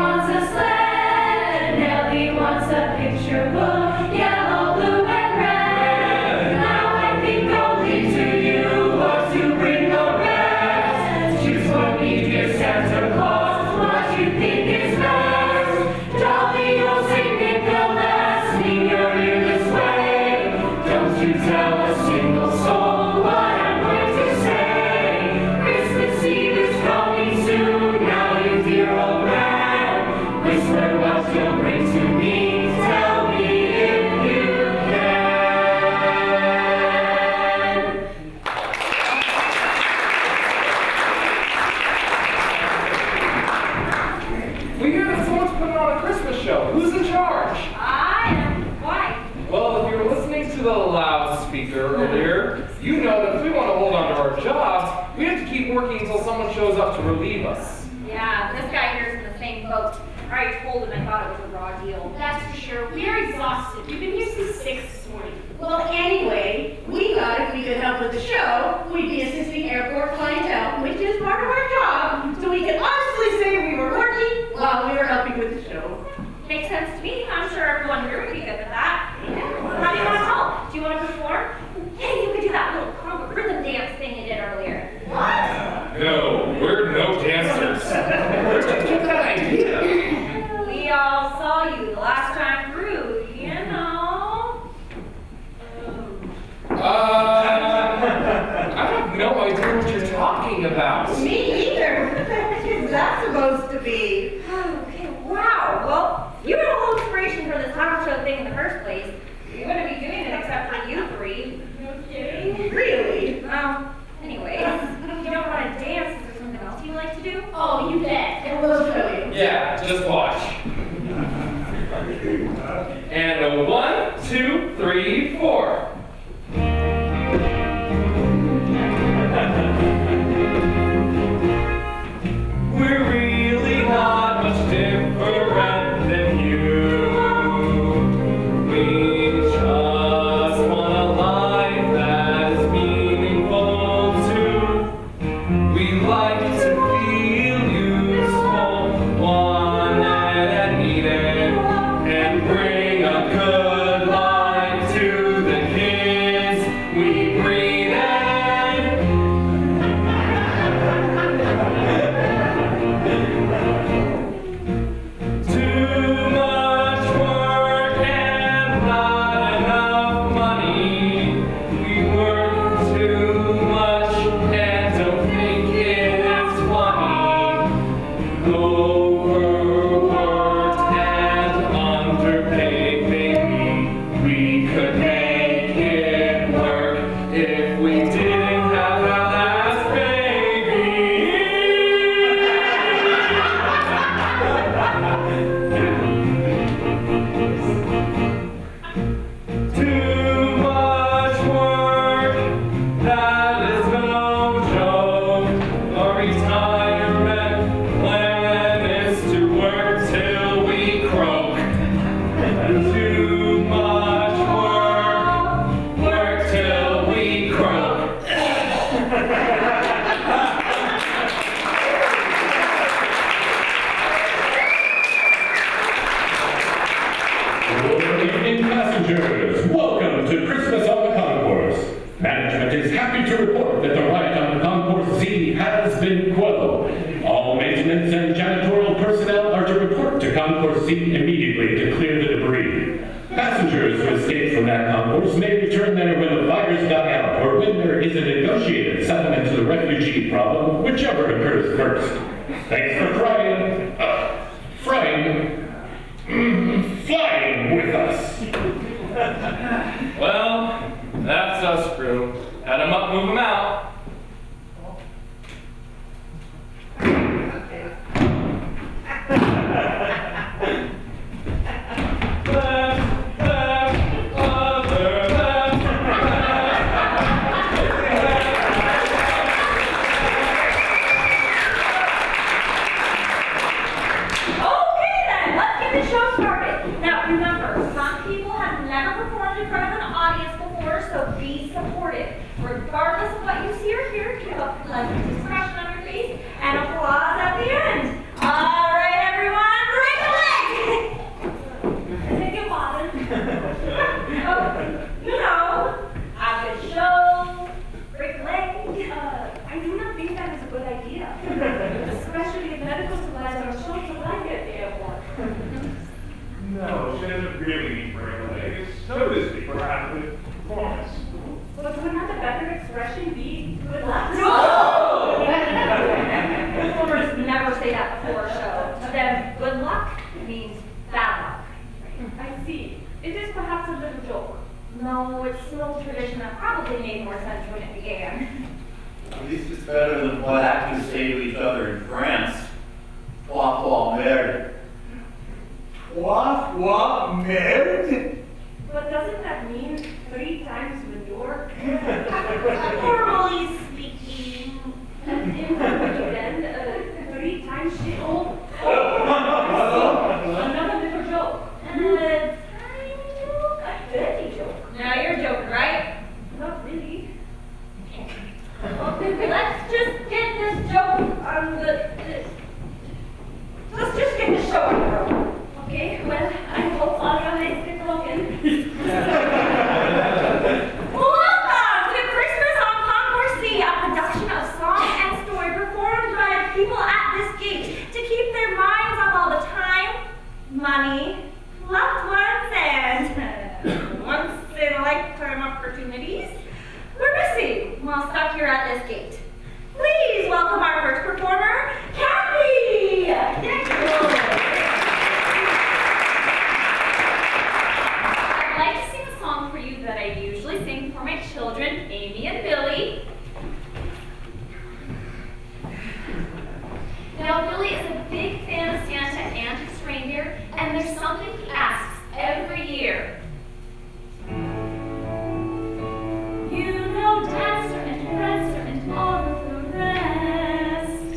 wants a sled, Nellie wants a picture book, yellow, blue, and red. Now I think I'll leave to you what to bring the rest. Choose for me, dear Santa Claus, what you think is best. Jolly old Saint Nicholas, lean your ear this way. Don't you tell a single soul what I'm going to say. Christmas Eve is coming soon, now you dear old man. Whisper what you'll bring to me, tell me if you can. We hear that someone's putting on a Christmas show. Who's in charge? I am. Why? Well, if you were listening to the loudspeaker earlier, you know that if we want to hold on to our jobs, we have to keep working until someone shows up to relieve us. Yeah, this guy here's in the same boat. I already told him I thought it was a raw deal. That's for sure. We are exhausted. We've been here since 6 this morning. Well, anyway, we thought if we could help with the show, we'd be assisting airport clientele, which is part of our job, so we could honestly say we were working while we were helping with the show. Makes sense to me. I'm sure everyone here would be good with that. How do you want to help? Do you want to perform? Yeah, you could do that little conga rhythm dance thing you did earlier. What? No, we're no dancers. Where'd you get that idea? We all saw you the last time through, you know. I have no idea what you're talking about. Me either. What is that supposed to be? Okay, wow. Well, you were the whole inspiration for this talent show thing in the first place. We wouldn't be doing it except for you three. No kidding? Really? Anyways, if you don't want to dance, is there something else you like to do? Oh, you bet. And we'll show you. Yeah, just watch. And a 1, 2, 3, 4. We're really not much different than you. We just want a life that is meaningful too. We like to feel useful, wanted and needed, and bring a good life to the kids we breathe in. Too much work and not enough money. We work too much and don't think it's funny. Overworked and underpaid, maybe we could make it work if we didn't have our last baby. Too much work, that is no joke. Our retirement plan is to work till we croak. Too much work till we croak. Good evening, passengers. Welcome to Christmas on the Concourse. Management is happy to report that the riot on the Concourse Z has been quelled. All maintenance and janitorial personnel are to report to Concourse Z immediately to clear the debris. Passengers who escape from that concourse may return there when the fires die out or when there is a negotiated settlement to the refugee problem, whichever occurs first. Thanks for flying with us. Well, that's us, crew. Head 'em up, move 'em out. Left, left, other left. Okay then, let's get the show started. Now remember, some people have never performed in front of an audience before, so be supportive. Regardless of what you see or hear, keep a pleasant expression on your face and applause at the end. All right, everyone, so to speak, for adequate performance. But would not the better expression be good luck? No! Performers never say that before a show. To them, good luck means bad luck. I see. It is perhaps a little joke. No, it's an old tradition that probably made more sense when it began. At least it's better than what actors say to each other in France. Trois fois merde. Trois fois merde? But doesn't that mean 3 times manure? Formally speaking. And in then, 3 times shithole? Another little joke. A tiny joke? A dirty joke. Now you're joking, right? Not really. Let's just get this joke on let's just get the show on the road. Okay, well, I hope all your legs get broken. Welcome to Christmas on Concourse, a production of song and story performed by people at this gate to keep their minds off all the time, money, loved ones, and once-in-a-lifetime opportunities we're missing while stuck here at this gate. Please welcome our first performer, Kathy! I'd like to sing a song for you that I usually sing for my children, Amy and Billy. Now, Billy is a big fan of Santa and his reindeer, and there's something he asks every year. You know, Dancer and Prancer and all of the rest.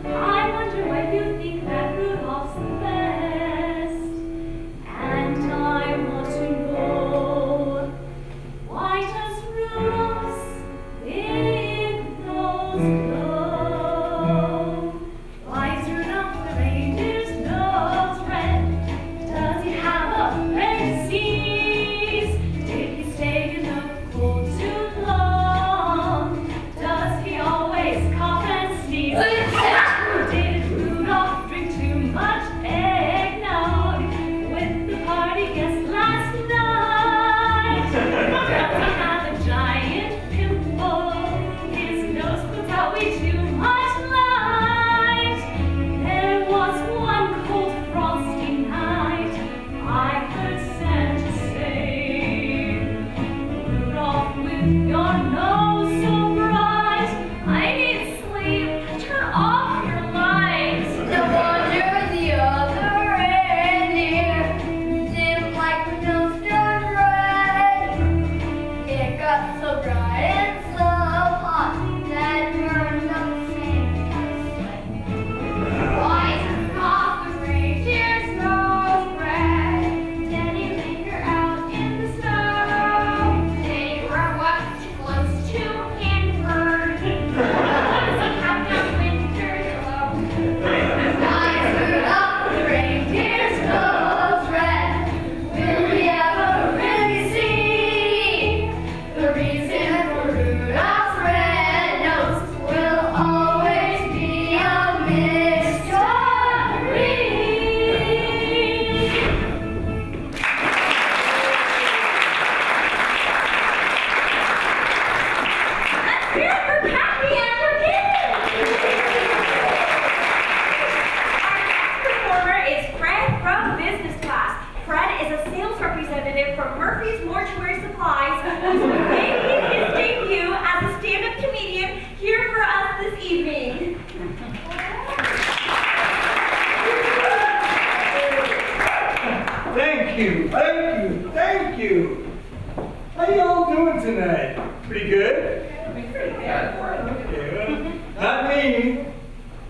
I wonder why you think that Rudolph's the best. And I want to know, why does Rudolph's big nose glow? Why is Rudolph the reindeer's nose red? Does he have a red disease? Did he stay in the cold too long? Does he always cough and sneeze? Did Rudolph drink too much eggnog with the party guests last night? Does he have a giant pimple? His nose puts out way too much light. There was one cold frosty night I heard Santa say, Rudolph, with your nose so bright, I need sleep. Turn off your lights. No wonder the other reindeer didn't like the nose turned red. It got so bright and so hot that it burned up Santa's sleigh. Why is Rudolph the reindeer's nose red? Did he linger out in the snow? Did he grow up too close to Hanford? Does he have no winter clothes? Why is Rudolph the reindeer's nose red? Will we ever really see the reason for Rudolph's red nose? Will always be a mystery. Let's hear it for Kathy and her kids! Our next performer is Fred from business class. Fred is a sales representative from Murphy's Mortuary Supplies who's making his debut as a stand-up comedian here for us this evening. Thank you, thank you, thank you. How y'all doing tonight? Pretty good? Yeah. Not me.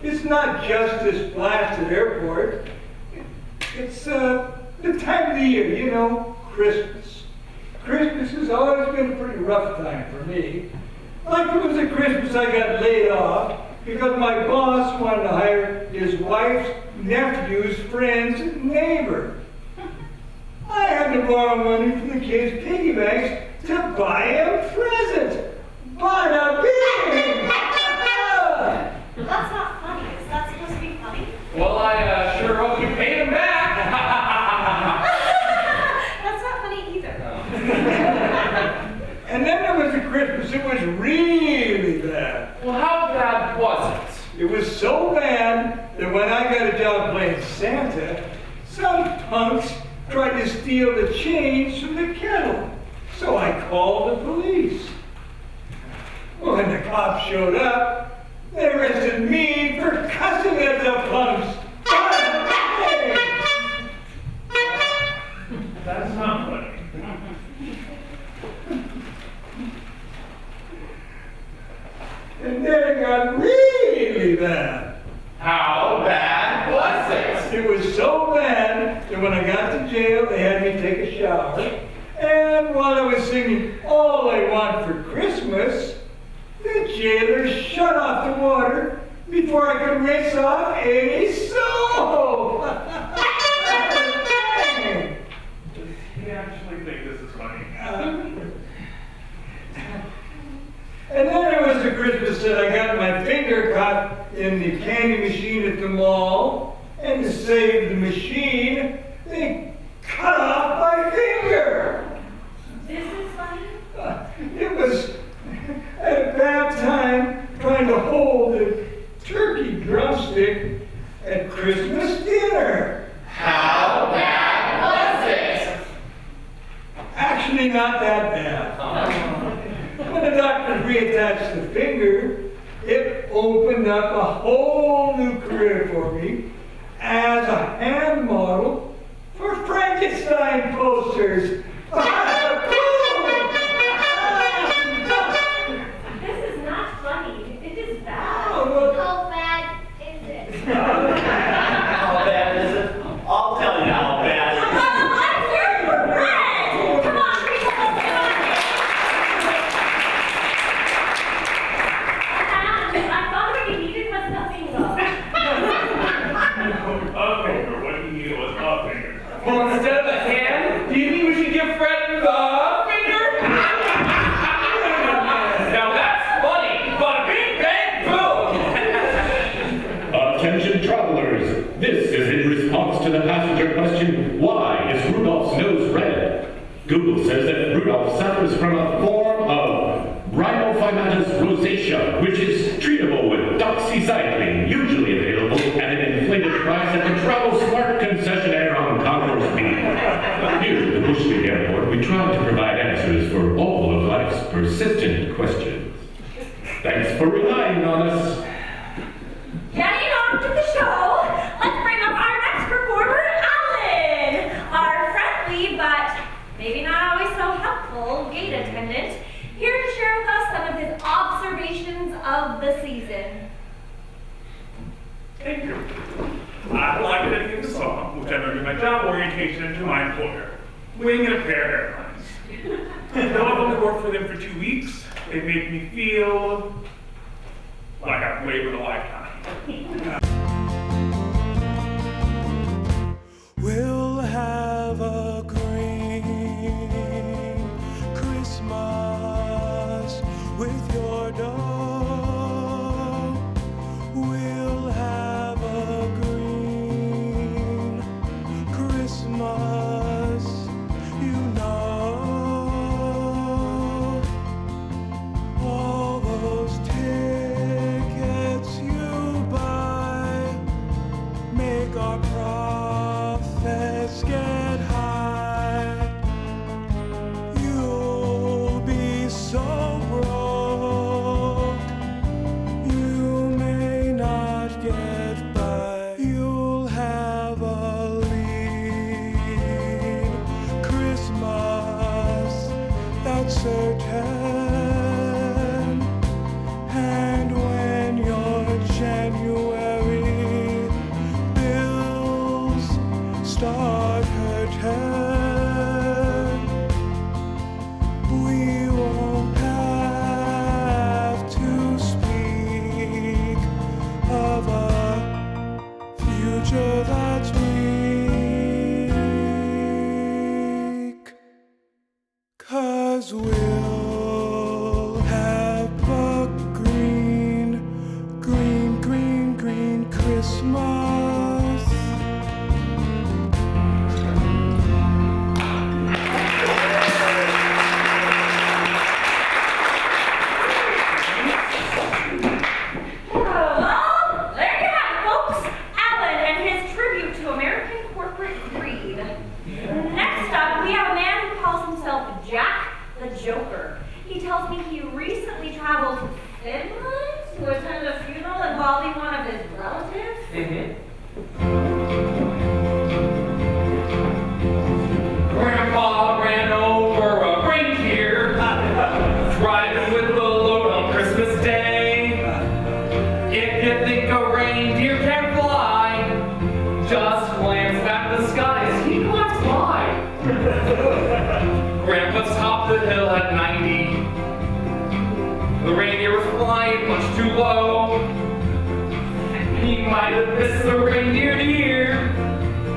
It's not just this blasted airport. It's the time of the year, you know, Christmas. Christmas has always been a pretty rough time for me. Like it was at Christmas I got laid off because my boss wanted to hire his wife's nephew's friend's neighbor. I had to borrow money from the kids' piggy banks to buy a present. Bada bing! That's not funny. Is that supposed to be funny? Well, I sure hope you paid him back. That's not funny either. It was really bad. Well, how bad was it? It was so bad that when I got a job playing Santa, some punks tried to steal the change from the kettle. So I called the police. When the cops showed up, they arrested me for cussing at the punks. That's not funny. And then it got really bad. How bad was it? It was so bad that when I got to jail, they had me take a shower. And while I was singing All I Want for Christmas, the jailer shut off the water before I could rinse off any soap. I actually think this is funny. And then it was the Christmas that I got my finger caught in the candy machine at the mall. And to save the machine, they cut off my finger. This is funny. It was a bad time trying to hold the turkey drumstick at Christmas dinner. How bad was it? Actually, not that bad. When the doctor reattached the finger, it opened up a whole new career for me as a hand model for Frankenstein posters. This is not funny. It is bad. Oh, well, How bad is it? How bad is it? I'll tell you how bad it is. I'm here for bread. Come on, people, let's get on it. And I thought what you needed was nothing though. A finger. What he needed was a finger. Well, instead of a hand, do you think we should give Fred the finger? Now that's funny, but bing bang boom! Attention travelers, this is in response to the passenger question, why is Rudolph's nose red? Google says that Rudolph suffers from a form of rhinophymatous rosacea, which is treatable with doxycycline, usually available at an inflated price at the Travel Smart concessionaire on Concourse B. Here at the Bushwick Airport, we try to provide answers for all of life's persistent questions. Thanks for relying on us. Getting on to the show, let's bring up our next performer, Alan, our friendly but maybe not always so helpful gate attendant, here to share with us some of his observations of the season. Thank you. I'd like to dedicate the song, which I learned in my job orientation, to my employer, Wing and a Pair Airlines. Though I've only worked for them for 2 weeks, they make me feel like I've waited a lifetime. We'll have a green Christmas with your dough. We'll have a green Christmas, you know. All those tickets you buy make our profits get high. You'll be so broke, you may not get by. You'll have a lean Christmas, that's certain. And when your January bills start her turn, we won't have to speak of a future that's bleak. 'Cause we'll have a green, green, green, green Christmas. just glanced at the sky as he glanced by. Grandpa topped the hill at 90. The reindeer was flying much too low. He might have missed the reindeer deer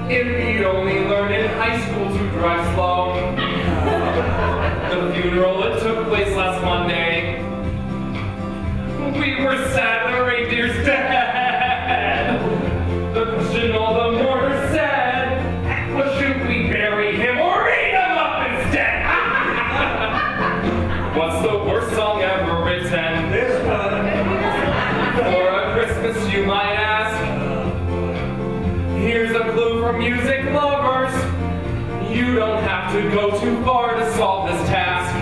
if he'd only learned in high school to drive slow. The funeral, it took place last Monday. We were sad the reindeer's dead. The question all the mourners said was, should we bury him or eat him up instead? What's the worst song ever written? This one. For a Christmas, you might ask. Here's a clue for music lovers. You don't have to go too far to solve this task.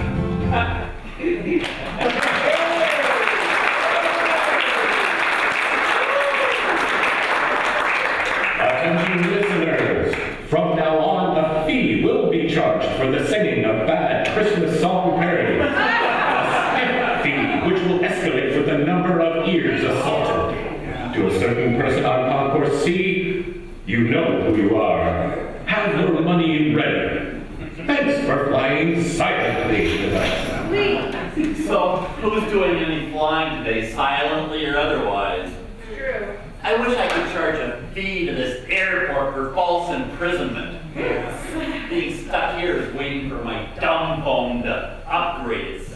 Attention listeners, from now on a fee will be charged for the singing of bad Christmas song parodies. A stiff fee which will escalate with the number of ears assaulted. To a certain person on Concourse C, you know who you are. Have your money ready. Thanks for flying silently with us. So, who's doing any flying today, silently or otherwise? True. I wish I could charge a fee to this airport for false imprisonment. Being stuck here is waiting for my dumb phone to upgrade itself.